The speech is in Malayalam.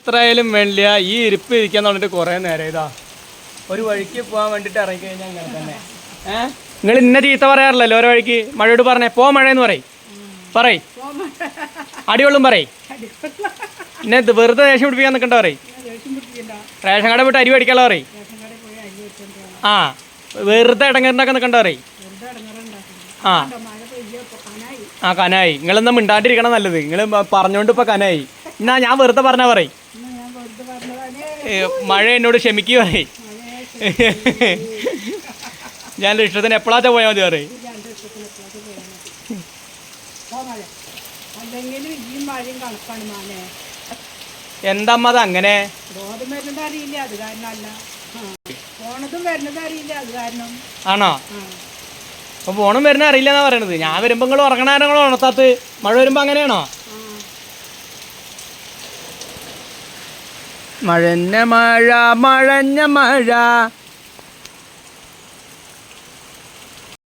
എത്രയായാലും വേണ്ടില്ല ഈ ഇരിപ്പ് ഇരിക്കാന്ന് പറഞ്ഞിട്ട് കുറേ നേരം ഇതാ ഒരു വഴിക്ക് പോകാൻ വേണ്ടിയിട്ട് ഇറങ്ങി കഴിഞ്ഞാൽ അങ്ങനെ തന്നെ. നിങ്ങൾ ഇന്ന ചീത്ത പറയാറില്ലല്ലോ ഓരോ വഴിക്ക്. മഴയോട് പറഞ്ഞേ പോ മഴയെന്ന് പറയ് അടിവെള്ളം പറയ്. എന്നെ വെറുതെ ദേഷ്യം പിടിപ്പിക്കാൻ നിൽക്കണ്ട പറയ്. റേഷൻ കട പോയിട്ട് അരി മേടിക്കാനുള്ള പറയ്. ആ വെറുതെ ഇടങ്ങേറുണ്ടാക്കാൻ നിൽക്കണ്ട പറയ്. ആ കനായി. നിങ്ങളെന്നാ മിണ്ടാണ്ടിരിക്കണം നല്ലത്. നിങ്ങൾ പറഞ്ഞോണ്ട് ഇപ്പൊ കനായി. എന്നാ ഞാൻ വെറുതെ പറഞ്ഞാ പറയ്. മഴ എന്നോട് ക്ഷമിക്കുക പറയ്. ഞാൻ ഇഷ്ടത്തിന് എപ്പോഴാച്ചാ പോയാൽ മതി പറയ്. എന്താമ്മ അത് അങ്ങനെ? ആണോ? അപ്പൊ ഫോണും വരുന്ന അറിയില്ല എന്നാ പറയണത്. ഞാൻ വരുമ്പോ നിങ്ങൾ ഉറങ്ങണോ ഉണർത്താത്ത്? മഴ വരുമ്പോ അങ്ങനെയാണോ? മഴഞ്ഞ മഴ